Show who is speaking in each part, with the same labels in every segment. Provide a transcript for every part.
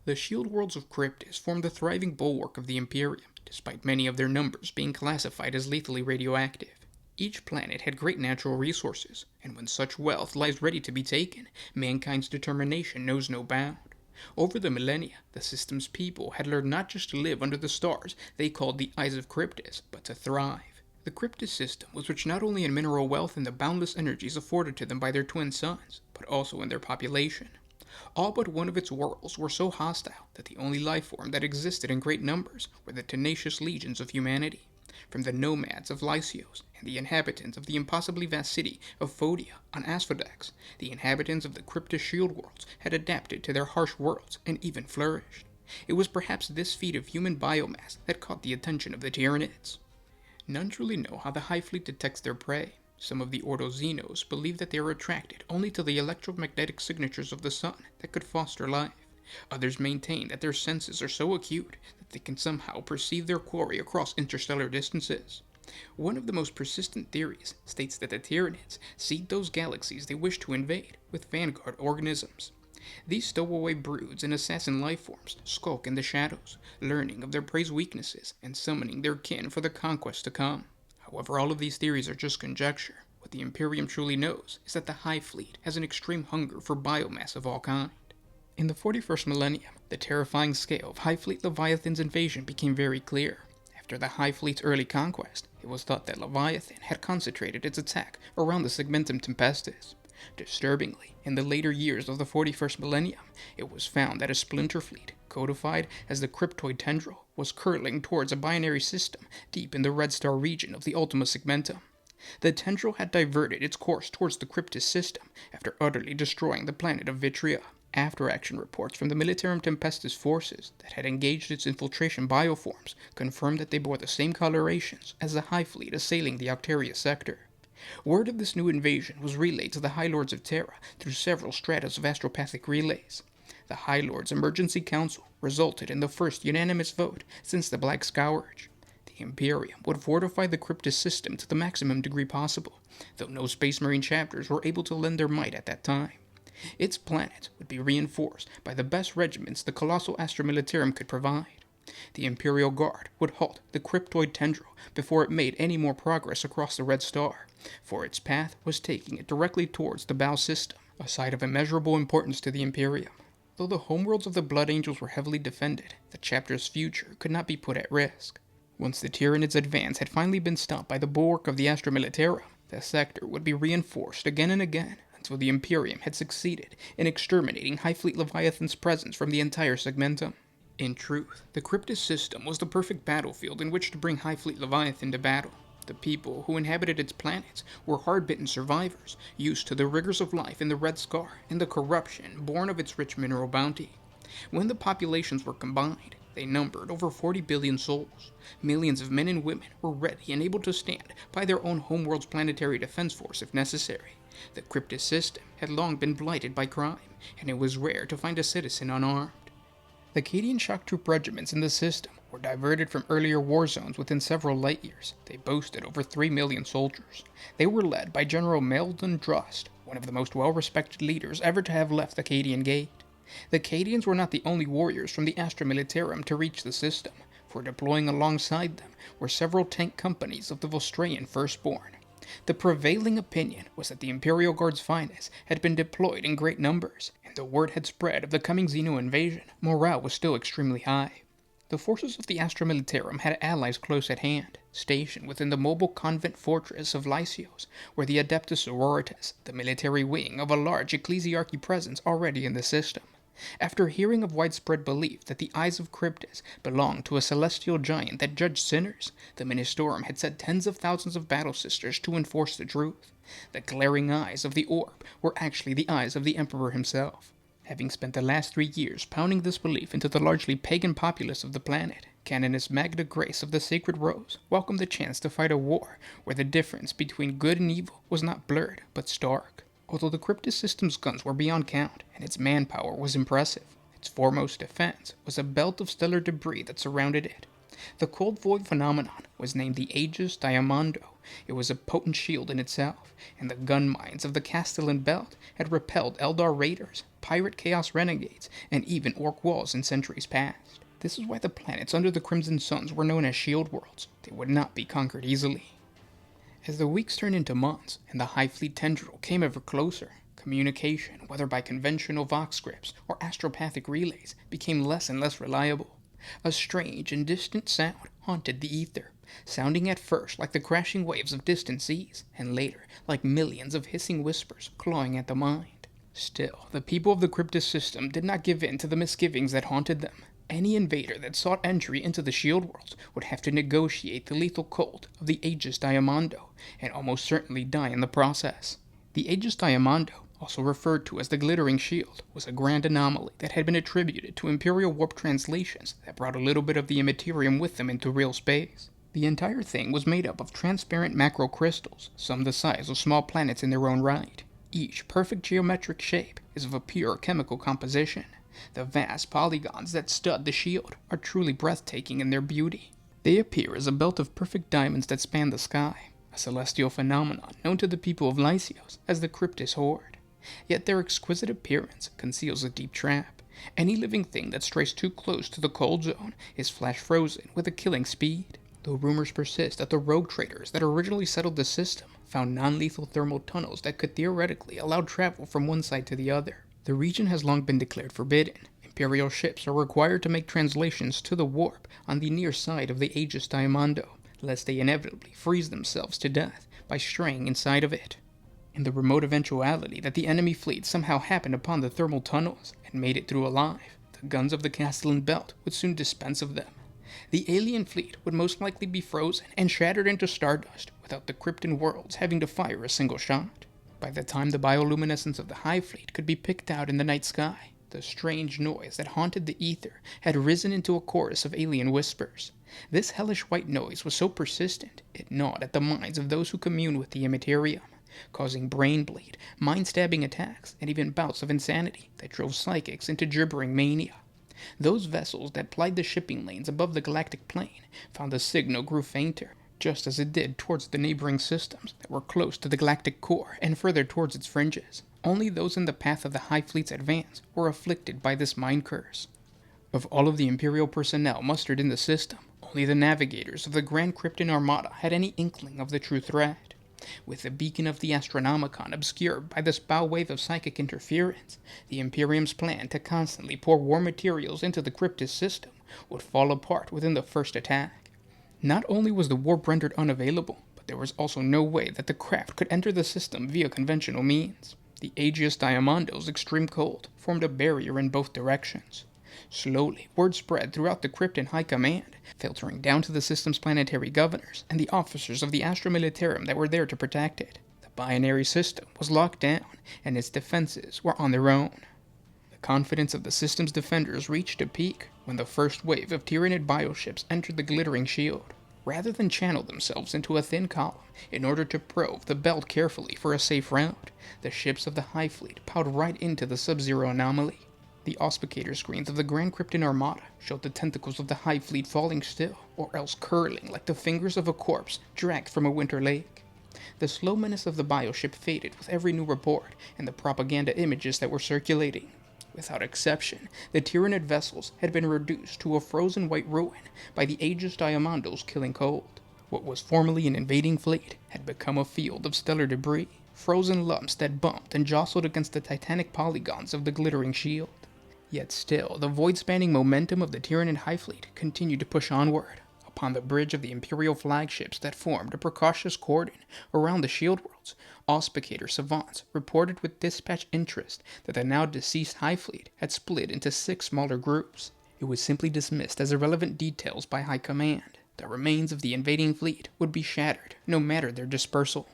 Speaker 1: The shield worlds of Cryptus formed the thriving bulwark of the Imperium, despite many of their numbers being classified as lethally radioactive. Each planet had great natural resources, and when such wealth lies ready to be taken, mankind's determination knows no bound. Over the millennia, the system's people had learned not just to live under the stars they called the Eyes of Cryptus, but to thrive. The Cryptus system was rich not only in mineral wealth and the boundless energies afforded to them by their twin suns, but also in their population. All but one of its worlds were so hostile that the only life form that existed in great numbers were the tenacious legions of humanity. From the nomads of Lysios and the inhabitants of the impossibly vast city of Phodia on Asphodex, the inhabitants of the Cryptus shield worlds had adapted to their harsh worlds and even flourished. It was perhaps this feat of human biomass that caught the attention of the Tyranids. None truly know how the Hive Fleet detects their prey. Some of the Ordo Xenos believe that they are attracted only to the electromagnetic signatures of the sun that could foster life. Others maintain that their senses are so acute that they can somehow perceive their quarry across interstellar distances. One of the most persistent theories states that the Tyranids seed those galaxies they wish to invade with vanguard organisms. These stowaway broods and assassin life forms skulk in the shadows, learning of their prey's weaknesses and summoning their kin for the conquest to come. However, all of these theories are just conjecture. What the Imperium truly knows is that the Hive Fleet has an extreme hunger for biomass of all kind. In the 41st millennium, the terrifying scale of Hive Fleet Leviathan's invasion became very clear. After the Hive Fleet's early conquest, it was thought that Leviathan had concentrated its attack around the Segmentum Tempestus. Disturbingly, in the later years of the 41st millennium, it was found that a splinter fleet, codified as the Cryptoid Tendril, was curling towards a binary system deep in the Red Star region of the Ultima Segmentum. The Tendril had diverted its course towards the Cryptus System after utterly destroying the planet of Vitria. After-action reports from the Militarum Tempestus forces that had engaged its infiltration bioforms confirmed that they bore the same colorations as the Hive Fleet assailing the Octaria sector. Word of this new invasion was relayed to the High Lords of Terra through several stratas of astropathic relays. The High Lords' Emergency Council resulted in the first unanimous vote since the Black Scourge. The Imperium would fortify the Cryptus system to the maximum degree possible, though no Space Marine chapters were able to lend their might at that time. Its planets would be reinforced by the best regiments the colossal Astra Militarum could provide. The Imperial Guard would halt the Cryptoid Tendril before it made any more progress across the Red Star, for its path was taking it directly towards the Bow System, a site of immeasurable importance to the Imperium. Though the homeworlds of the Blood Angels were heavily defended, the chapter's future could not be put at risk. Once the Tyranids' advance had finally been stopped by the bulwark of the Astra Militarum, the sector would be reinforced again and again until the Imperium had succeeded in exterminating Hive Fleet Leviathan's presence from the entire Segmentum. In truth, the Cryptus system was the perfect battlefield in which to bring Hive Fleet Leviathan to battle. The people who inhabited its planets were hard-bitten survivors, used to the rigors of life in the Red Scar and the corruption born of its rich mineral bounty. When the populations were combined, they numbered over 40 billion souls. Millions of men and women were ready and able to stand by their own homeworld's planetary defense force if necessary. The Cryptus system had long been blighted by crime, and it was rare to find a citizen unarmed. The Cadian shock troop regiments in the system were diverted from earlier war zones within several light years. They boasted over 3 million soldiers. They were led by General Meldon Drust, one of the most well-respected leaders ever to have left the Cadian Gate. The Cadians were not the only warriors from the Astra Militarum to reach the system, for deploying alongside them were several tank companies of the Volstraean Firstborn. The prevailing opinion was that the Imperial Guard's finest had been deployed in great numbers, and the word had spread of the coming Xeno invasion. Morale was still extremely high. The forces of the Astra Militarum had allies close at hand. Stationed within the mobile convent fortress of Lysios were the Adeptus Sororitas, the military wing of a large ecclesiarchy presence already in the system. After hearing of widespread belief that the Eyes of Cryptus belonged to a celestial giant that judged sinners, the Ministorum had sent tens of thousands of battle sisters to enforce the truth. The glaring eyes of the orb were actually the eyes of the Emperor himself. Having spent the last 3 years pounding this belief into the largely pagan populace of the planet, Canoness Magna Grace of the Sacred Rose welcomed the chance to fight a war where the difference between good and evil was not blurred, but stark. Although the Cryptus system's guns were beyond count, and its manpower was impressive, its foremost defense was a belt of stellar debris that surrounded it. The cold void phenomenon was named the Aegis Diamanda. It was a potent shield in itself, and the gun mines of the Castellan Belt had repelled Eldar raiders, pirate chaos renegades, and even orc walls in centuries past. This is why the planets under the Crimson Suns were known as shield worlds. They would not be conquered easily. As the weeks turned into months, and the Hive Fleet tendril came ever closer, communication, whether by conventional vox scripts or astropathic relays, became less and less reliable. A strange and distant sound haunted the ether, sounding at first like the crashing waves of distant seas, and later like millions of hissing whispers clawing at the mind. Still, the people of the Cryptus System did not give in to the misgivings that haunted them. Any invader that sought entry into the Shield Worlds would have to negotiate the lethal cold of the Aegis Diamanda, and almost certainly die in the process. The Aegis Diamanda, also referred to as the Glittering Shield, was a grand anomaly that had been attributed to Imperial warp translations that brought a little bit of the Immaterium with them into real space. The entire thing was made up of transparent macro crystals, some the size of small planets in their own right. Each perfect geometric shape is of a pure chemical composition. The vast polygons that stud the shield are truly breathtaking in their beauty. They appear as a belt of perfect diamonds that span the sky, a celestial phenomenon known to the people of Lysios as the Cryptus Horde. Yet their exquisite appearance conceals a deep trap. Any living thing that strays too close to the cold zone is flash frozen with a killing speed. Though rumors persist that the rogue traders that originally settled the system found non-lethal thermal tunnels that could theoretically allow travel from one side to the other. The region has long been declared forbidden. Imperial ships are required to make translations to the warp on the near side of the Aegis Diamanda, lest they inevitably freeze themselves to death by straying inside of it. In the remote eventuality that the enemy fleet somehow happened upon the thermal tunnels and made it through alive, the guns of the Castellan Belt would soon dispense of them. The alien fleet would most likely be frozen and shattered into stardust without the Krypton worlds having to fire a single shot. By the time the bioluminescence of the Hive Fleet could be picked out in the night sky, the strange noise that haunted the ether had risen into a chorus of alien whispers. This hellish white noise was so persistent, it gnawed at the minds of those who commune with the Immaterium, causing brain bleed, mind-stabbing attacks, and even bouts of insanity that drove psychics into gibbering mania. Those vessels that plied the shipping lanes above the galactic plane found the signal grew fainter, just as it did towards the neighboring systems that were close to the galactic core and further towards its fringes. Only those in the path of the Hive Fleet's advance were afflicted by this mind curse. Of all of the Imperial personnel mustered in the system, only the navigators of the Grand Krypton Armada had any inkling of the true threat. With the beacon of the Astronomicon obscured by this bow wave of psychic interference, the Imperium's plan to constantly pour war materials into the Cryptus System would fall apart within the first attack. Not only was the warp rendered unavailable, but there was also no way that the craft could enter the system via conventional means. The Aegis Diamanda's extreme cold formed a barrier in both directions. Slowly, word spread throughout the Krypton High Command, filtering down to the system's planetary governors and the officers of the Astra Militarum that were there to protect it. The binary system was locked down, and its defenses were on their own. The confidence of the system's defenders reached a peak when the first wave of Tyranid bioships entered the Glittering Shield. Rather than channel themselves into a thin column in order to probe the belt carefully for a safe route, the ships of the Hive Fleet plowed right into the sub-zero anomaly. The auspicator screens of the Grand Krypton Armada showed the tentacles of the Hive Fleet falling still, or else curling like the fingers of a corpse dragged from a winter lake. The slow menace of the bioship faded with every new report and the propaganda images that were circulating. Without exception, the Tyranid vessels had been reduced to a frozen white ruin by the Aegis Diamanda's killing cold. What was formerly an invading fleet had become a field of stellar debris, frozen lumps that bumped and jostled against the titanic polygons of the Glittering Shield. Yet still, the void-spanning momentum of the Tyranid Hive Fleet continued to push onward. Upon the bridge of the Imperial flagships that formed a precautious cordon around the shield worlds, auspicator savants reported with dispatch interest that the now deceased Hive Fleet had split into 6 smaller groups. It was simply dismissed as irrelevant details by High Command. The remains of the invading fleet would be shattered, no matter their dispersal.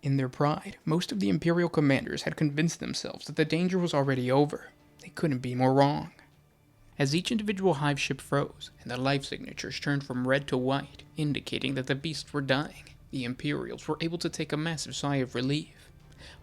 Speaker 1: In their pride, most of the Imperial commanders had convinced themselves that the danger was already over. They couldn't be more wrong. As each individual hive ship froze, and the life signatures turned from red to white, indicating that the beasts were dying, the Imperials were able to take a massive sigh of relief.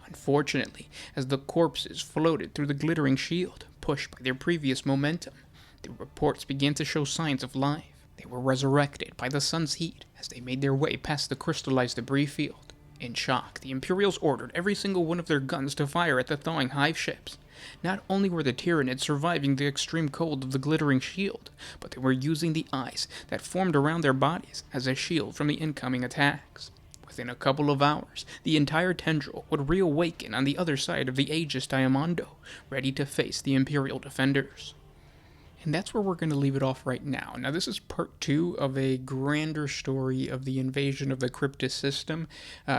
Speaker 1: Unfortunately, as the corpses floated through the Glittering Shield, pushed by their previous momentum, the reports began to show signs of life. They were resurrected by the sun's heat as they made their way past the crystallized debris field. In shock, the Imperials ordered every single one of their guns to fire at the thawing Hive ships. Not only were the Tyranids surviving the extreme cold of the glittering shield, but they were using the ice that formed around their bodies as a shield from the incoming attacks. Within a couple of hours, the entire tendril would reawaken on the other side of the Aegis Diamanda, ready to face the Imperial Defenders. And that's where we're going to leave it off right now. Now, this is part 2 of a grander story of the invasion of the Cryptus System.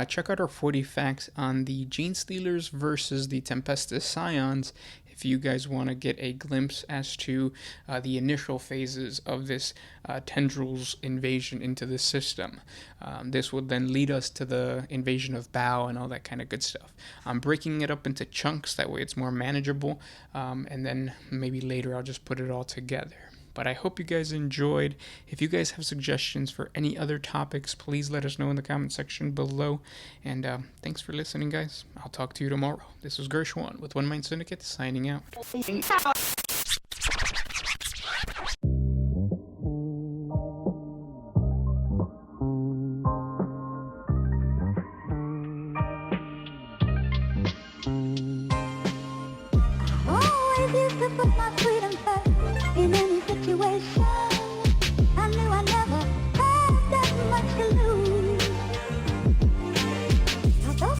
Speaker 1: Check out our 40 facts on the Gene Stealers versus the Tempestus Scions if you guys want to get a glimpse as to the initial phases of this tendrils invasion into the system. This would then lead us to the invasion of Bao and all that kind of good stuff. I'm breaking it up into chunks, that way it's more manageable, and then maybe later I'll just put it all together. But I hope you guys enjoyed. If you guys have suggestions for any other topics, please let us know in the comment section below. And thanks for listening, guys. I'll talk to you tomorrow. This was Gershwan with One Mind Syndicate signing out.
Speaker 2: Oh, if you could put my freedom back in any